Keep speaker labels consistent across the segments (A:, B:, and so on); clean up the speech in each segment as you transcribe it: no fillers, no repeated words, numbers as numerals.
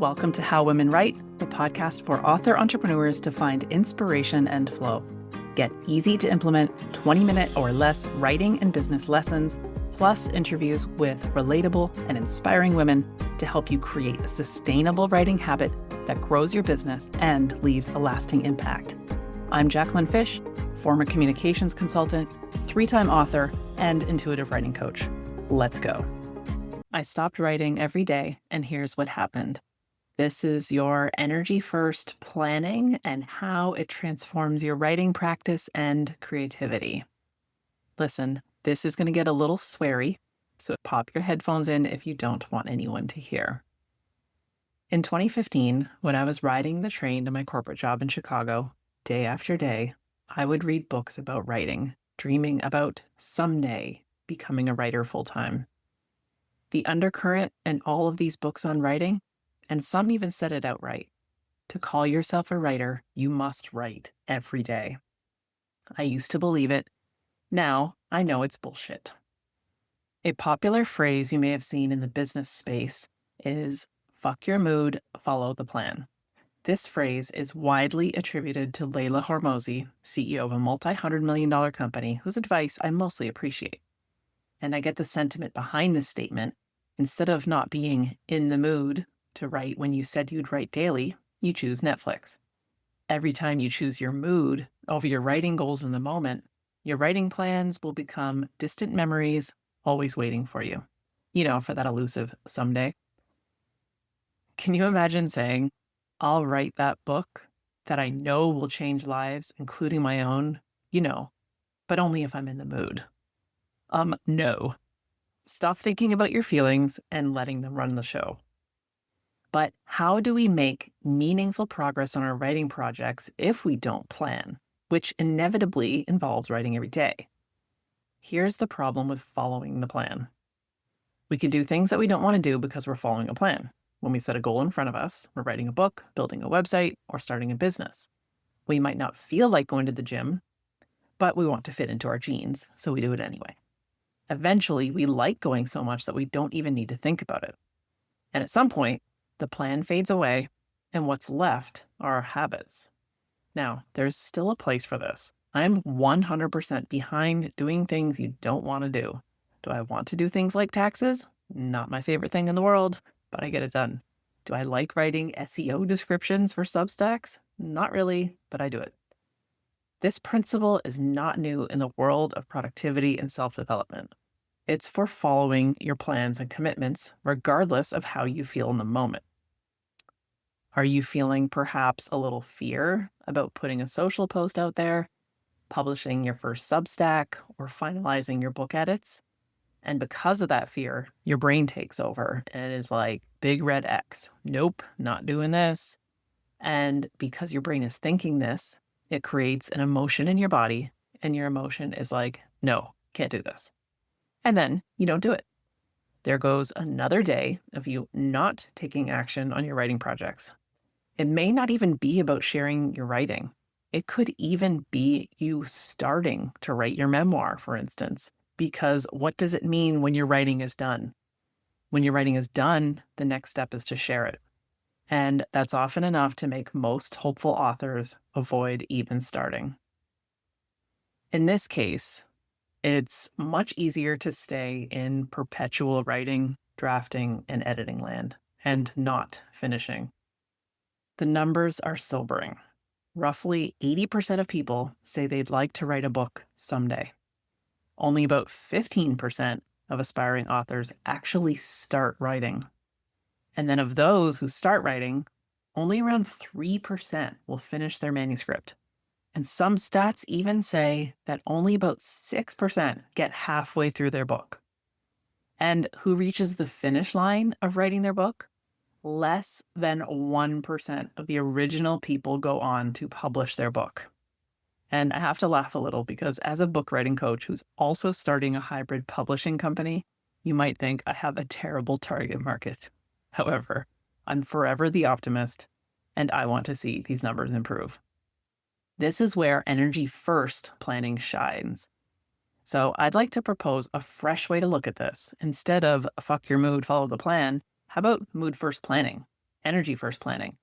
A: Welcome to How Women Write, the podcast for author entrepreneurs to find inspiration and flow. Get easy to implement 20-minute or less writing and business lessons, plus interviews with relatable and inspiring women to help you create a sustainable writing habit that grows your business and leaves a lasting impact. I'm Jacqueline Fish, former communications consultant, 3-time author, and intuitive writing coach. Let's go. I stopped writing every day, and here's what happened. This is your energy first planning and how it transforms your writing practice and creativity. Listen, this is going to get a little sweary, so pop your headphones in if you don't want anyone to hear. In 2015, when I was riding the train to my corporate job in Chicago, day after day, I would read books about writing, dreaming about someday becoming a writer full-time. The undercurrent in all of these books on writing, and some even said it outright, to call yourself a writer, you must write every day. I used to believe it. Now I know it's bullshit. A popular phrase you may have seen in the business space is, fuck your mood, follow the plan. This phrase is widely attributed to Leila Hormozi, CEO of a multi-hundred-million-dollar company whose advice I mostly appreciate. And I get the sentiment behind this statement. Instead of not being in the mood to write when you said you'd write daily, you choose Netflix. Every time you choose your mood over your writing goals in the moment, your writing plans will become distant memories always waiting for you. You know, for that elusive someday. Can you imagine saying, I'll write that book that I know will change lives, including my own, but only if I'm in the mood? No. Stop thinking about your feelings and letting them run the show. But how do we make meaningful progress on our writing projects if we don't plan, which inevitably involves writing every day? Here's the problem with following the plan. We can do things that we don't want to do because we're following a plan. When we set a goal in front of us, we're writing a book, building a website, or starting a business. We might not feel like going to the gym, but we want to fit into our jeans, so we do it anyway. Eventually, we like going so much that we don't even need to think about it. And at some point, the plan fades away, and what's left are our habits. Now, there's still a place for this. I'm 100% behind doing things you don't want to do. Do I want to do things like taxes? Not my favorite thing in the world, but I get it done. Do I like writing SEO descriptions for Substacks? Not really, but I do it. This principle is not new in the world of productivity and self-development. It's for following your plans and commitments, regardless of how you feel in the moment. Are you feeling perhaps a little fear about putting a social post out there, publishing your first Substack, or finalizing your book edits? And because of that fear, your brain takes over and is like, big red X. Nope, not doing this. And because your brain is thinking this, it creates an emotion in your body, and your emotion is like, no, can't do this. And then you don't do it. There goes another day of you not taking action on your writing projects. It may not even be about sharing your writing. It could even be you starting to write your memoir, for instance, because what does it mean when your writing is done? When your writing is done, the next step is to share it. And that's often enough to make most hopeful authors avoid even starting. In this case, it's much easier to stay in perpetual writing, drafting, and editing land, and not finishing. The numbers are sobering. Roughly 80% of people say they'd like to write a book someday. Only about 15% of aspiring authors actually start writing. And then of those who start writing, only around 3% will finish their manuscript. And some stats even say that only about 6% get halfway through their book. And who reaches the finish line of writing their book? Less than 1% of the original people go on to publish their book. And I have to laugh a little because as a book writing coach who's also starting a hybrid publishing company, you might think I have a terrible target market. However, I'm forever the optimist, and I want to see these numbers improve. This is where energy first planning shines. So I'd like to propose a fresh way to look at this. Instead of fuck your mood, follow the plan, how about mood first planning? energy first planning.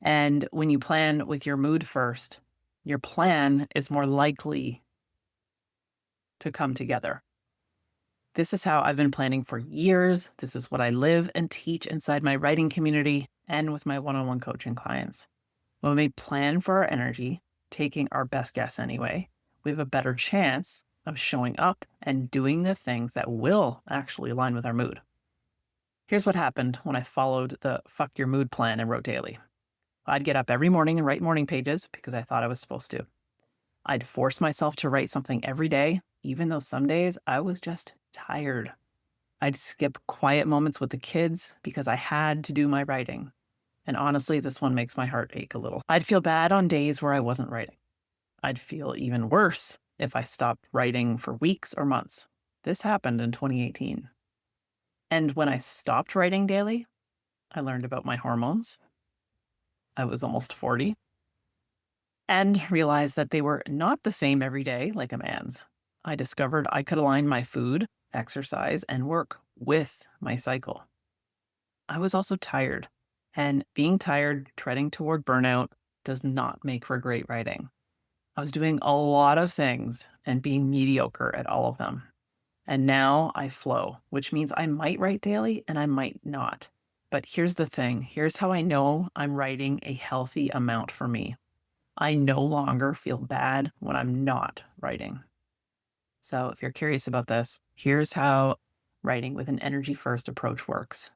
A: And when you plan with your mood first, your plan is more likely to come together. This is how I've been planning for years. This is what I live and teach inside my writing community and with my one-on-one coaching clients. When we plan for our energy, taking our best guess anyway, we have a better chance of showing up and doing the things that will actually align with our mood. Here's what happened when I followed the fuck your mood plan and wrote daily. I'd get up every morning and write morning pages because I thought I was supposed to. I'd force myself to write something every day, even though some days I was just tired. I'd skip quiet moments with the kids because I had to do my writing. And honestly, this one makes my heart ache a little. I'd feel bad on days where I wasn't writing. I'd feel even worse if I stopped writing for weeks or months. This happened in 2018. And when I stopped writing daily, I learned about my hormones. I was almost 40 and realized that they were not the same every day like a man's. I discovered I could align my food, exercise, and work with my cycle. I was also tired, and being tired, treading toward burnout, does not make for great writing. I was doing a lot of things and being mediocre at all of them. And now I flow, which means I might write daily and I might not. But here's the thing. Here's how I know I'm writing a healthy amount for me. I no longer feel bad when I'm not writing. So if you're curious about this, here's how writing with an energy first approach works.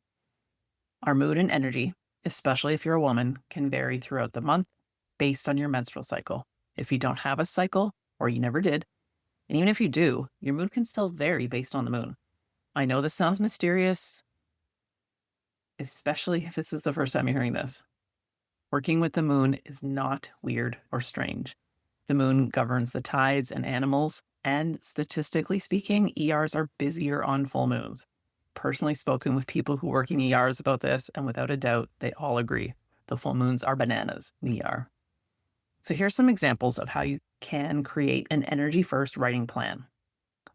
A: Our mood and energy, especially if you're a woman, can vary throughout the month based on your menstrual cycle. If you don't have a cycle, or you never did, and even if you do, your mood can still vary based on the moon. I know this sounds mysterious, especially if this is the first time you're hearing this. Working with the moon is not weird or strange. The moon governs the tides and animals, and statistically speaking, ERs are busier on full moons. Personally spoken with people who work in ERs about this, and without a doubt, they all agree. The full moons are bananas in ER. So here's some examples of how you can create an energy-first writing plan.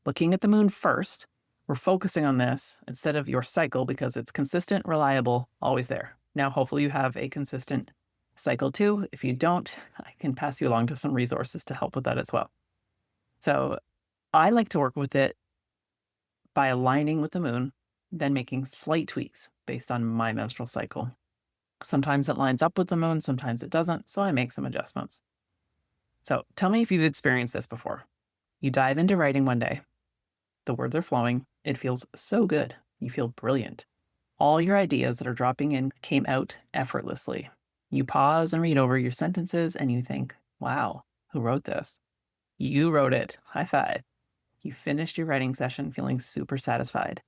A: Looking at the moon first, we're focusing on this instead of your cycle because it's consistent, reliable, always there. Now, hopefully you have a consistent cycle too. If you don't, I can pass you along to some resources to help with that as well. So I like to work with it by aligning with the moon, then making slight tweaks based on my menstrual cycle. Sometimes it lines up with the moon, sometimes it doesn't, so I make some adjustments. So tell me if you've experienced this before. You dive into writing one day. The words are flowing. It feels so good. You feel brilliant. All your ideas that are dropping in came out effortlessly. You pause and read over your sentences and you think, wow, who wrote this? You wrote it. High five. You finished your writing session feeling super satisfied.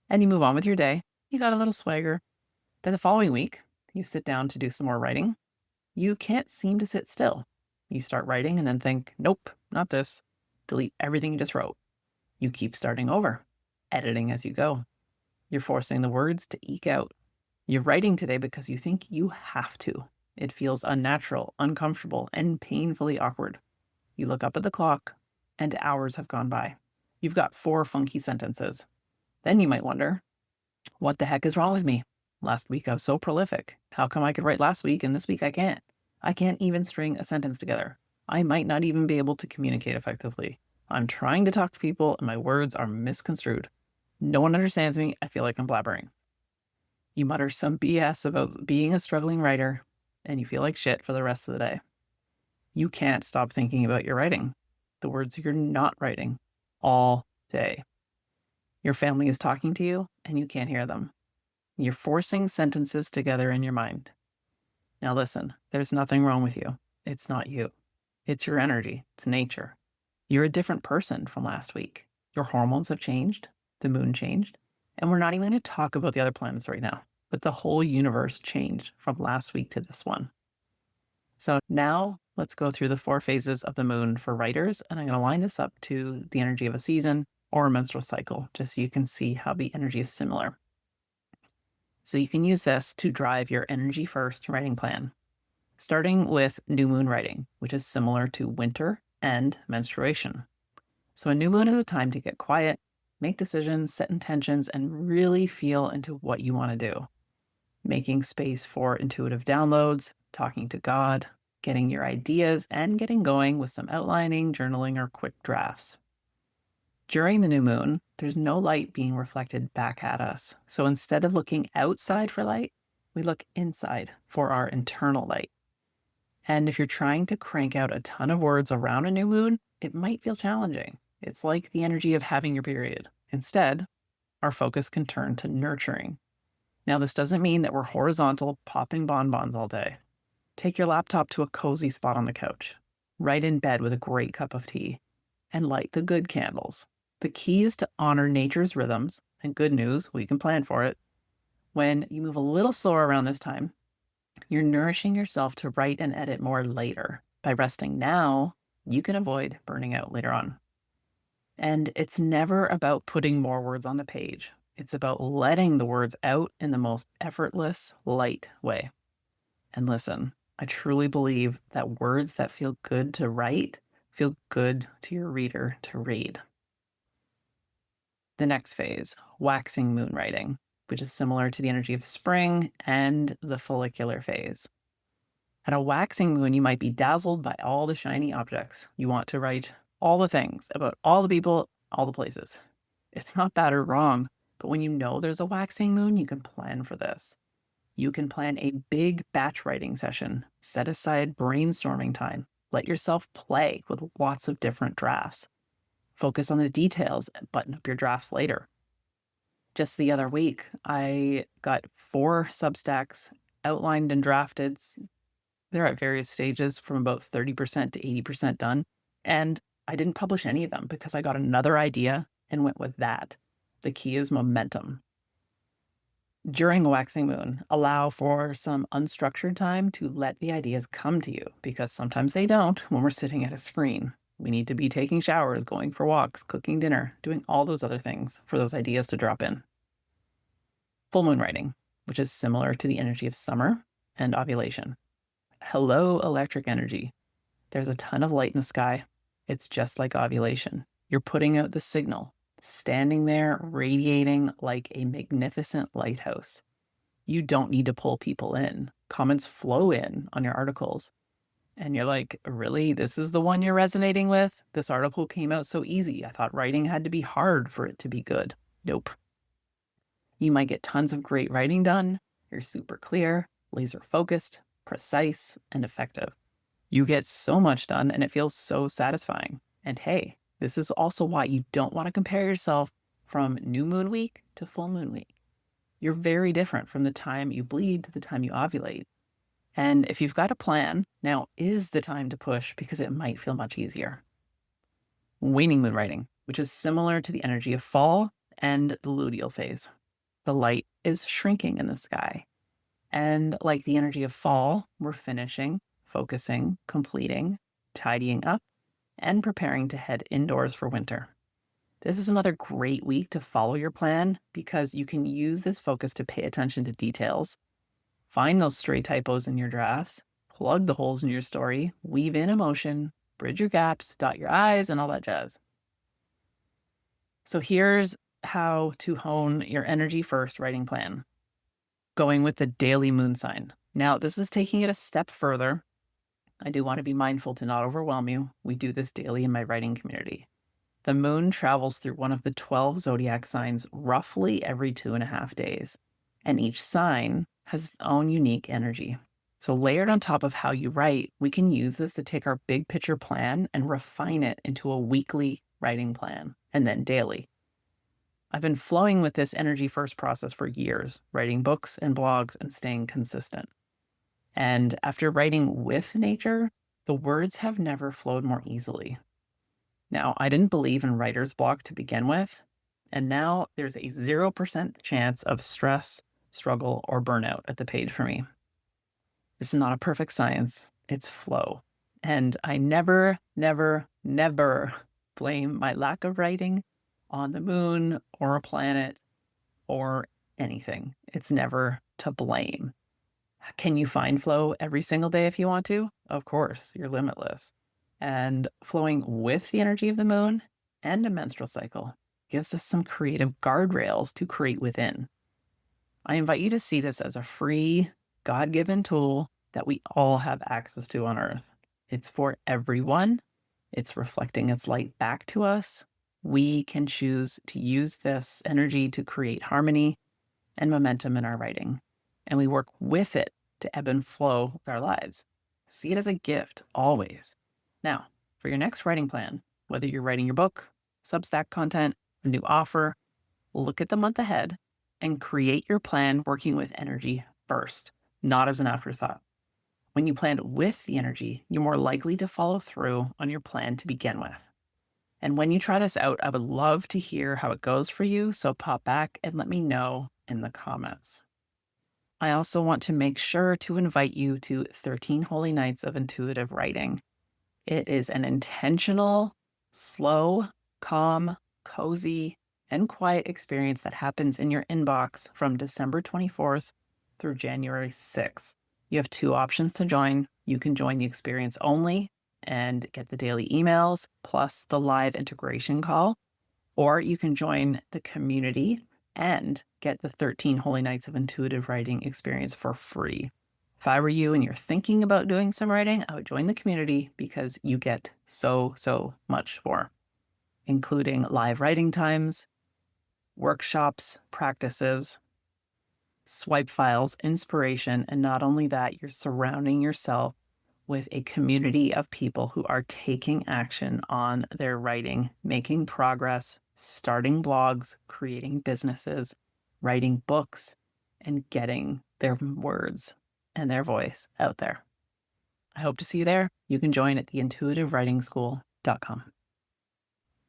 A: And you move on with your day. You got a little swagger. Then the following week, you sit down to do some more writing. You can't seem to sit still. You start writing and then think, nope, not this. Delete everything you just wrote. You keep starting over, editing as you go. You're forcing the words to eke out. You're writing today because you think you have to. It feels unnatural, uncomfortable, and painfully awkward. You look up at the clock, and hours have gone by. You've got 4 funky sentences. Then you might wonder, what the heck is wrong with me? Last week I was so prolific. How come I could write last week and this week I can't? I can't even string a sentence together. I might not even be able to communicate effectively. I'm trying to talk to people and my words are misconstrued. No one understands me. I feel like I'm blabbering. You mutter some BS about being a struggling writer and you feel like shit for the rest of the day. You can't stop thinking about your writing, the words you're not writing, all day. Your family is talking to you and you can't hear them. You're forcing sentences together in your mind. Now listen, there's nothing wrong with you. It's not you. It's your energy. It's nature. You're a different person from last week. Your hormones have changed. The moon changed. And we're not even going to talk about the other planets right now. But the whole universe changed from last week to this one. So now let's go through the 4 phases of the moon for writers. And I'm going to line this up to the energy of a season or a menstrual cycle, just so you can see how the energy is similar. So you can use this to drive your energy first writing plan, starting with new moon writing, which is similar to winter and menstruation. So a new moon is a time to get quiet, make decisions, set intentions, and really feel into what you want to do. making space for intuitive downloads, talking to God, getting your ideas, and getting going with some outlining, journaling, or quick drafts. During the new moon, there's no light being reflected back at us. So instead of looking outside for light, we look inside for our internal light. And if you're trying to crank out a ton of words around a new moon, it might feel challenging. It's like the energy of having your period. Instead, our focus can turn to nurturing. Now, this doesn't mean that we're horizontal, popping bonbons all day. Take your laptop to a cozy spot on the couch, right in bed with a great cup of tea, and light the good candles. The key is to honor nature's rhythms, and good news, we can plan for it. When you move a little slower around this time, you're nourishing yourself to write and edit more later. By resting now, you can avoid burning out later on. And it's never about putting more words on the page. It's about letting the words out in the most effortless, light way. And listen, I truly believe that words that feel good to write feel good to your reader to read. The next phase, waxing moon writing, which is similar to the energy of spring and the follicular phase. At a waxing moon, you might be dazzled by all the shiny objects. You want to write all the things about all the people, all the places. It's not bad or wrong, but when you know there's a waxing moon, you can plan for this. You can plan a big batch writing session, set aside brainstorming time, let yourself play with lots of different drafts. Focus on the details and button up your drafts later. Just the other week, I got 4 Substacks outlined and drafted. They're at various stages from about 30% to 80% done. And I didn't publish any of them because I got another idea and went with that. The key is momentum. During a waxing moon, allow for some unstructured time to let the ideas come to you, because sometimes they don't when we're sitting at a screen. We need to be taking showers, going for walks, cooking dinner, doing all those other things for those ideas to drop in. Full moon writing, which is similar to the energy of summer and ovulation. Hello, electric energy. There's a ton of light in the sky. It's just like ovulation. You're putting out the signal, standing there radiating like a magnificent lighthouse. You don't need to pull people in. Comments flow in on your articles. And you're like, really? This is the one you're resonating with? This article came out so easy. I thought writing had to be hard for it to be good. Nope. You might get tons of great writing done. You're super clear, laser focused, precise, and effective. You get so much done and it feels so satisfying. And hey, this is also why you don't want to compare yourself from new moon week to full moon week. You're very different from the time you bleed to the time you ovulate. And if you've got a plan, now is the time to push because it might feel much easier. Waning moon writing, which is similar to the energy of fall and the luteal phase. The light is shrinking in the sky. And like the energy of fall, we're finishing, focusing, completing, tidying up, and preparing to head indoors for winter. This is another great week to follow your plan because you can use this focus to pay attention to details, find those stray typos in your drafts, plug the holes in your story, weave in emotion, bridge your gaps, dot your I's, and all that jazz. So here's how to hone your energy first writing plan. Going with the daily moon sign. Now, this is taking it a step further. I do want to be mindful to not overwhelm you. We do this daily in my writing community. The moon travels through one of the 12 zodiac signs roughly every 2.5 days, and each sign has its own unique energy. So layered on top of how you write, we can use this to take our big picture plan and refine it into a weekly writing plan, and then daily. I've been flowing with this energy first process for years, writing books and blogs and staying consistent. And after writing with nature, the words have never flowed more easily. Now, I didn't believe in writer's block to begin with, and now there's a 0% chance of stress, struggle, or burnout at the page for me. This is not a perfect science, it's flow. And I never blame my lack of writing on the moon or a planet or anything. It's never to blame. Can you find flow every single day if you want to? Of course, you're limitless. And flowing with the energy of the moon and a menstrual cycle gives us some creative guardrails to create within. I invite you to see this as a free, God-given tool that we all have access to on Earth. It's for everyone. It's reflecting its light back to us. We can choose to use this energy to create harmony and momentum in our writing. And we work with it to ebb and flow with our lives. See it as a gift, always. Now, for your next writing plan, whether you're writing your book, Substack content, a new offer, look at the month ahead and create your plan working with energy first, not as an afterthought. When you plan with the energy, you're more likely to follow through on your plan to begin with. And when you try this out, I would love to hear how it goes for you, so pop back and let me know in the comments. I also want to make sure to invite you to 13 Holy Nights of Intuitive Writing. It is an intentional, slow, calm, cozy, and quiet experience that happens in your inbox from December 24th through January 6th. You have two options to join. You can join the experience only and get the daily emails plus the live integration call, or you can join the community and get the 13 Holy Nights of Intuitive Writing experience for free. If I were you and you're thinking about doing some writing, I would join the community because you get so much more, including live writing times, workshops, practices, swipe files, inspiration, and not only that, you're surrounding yourself with a community of people who are taking action on their writing, making progress, starting blogs, creating businesses, writing books, and getting their words and their voice out there. I hope to see you there. You can join at theintuitivewritingschool.com.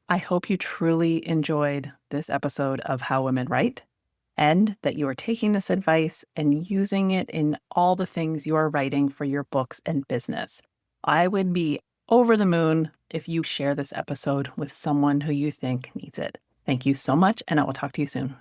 A: I hope you truly enjoyed this episode of How Women Write, and that you are taking this advice and using it in all the things you are writing for your books and business. I would be over the moon if you share this episode with someone who you think needs it. Thank you so much, and I will talk to you soon.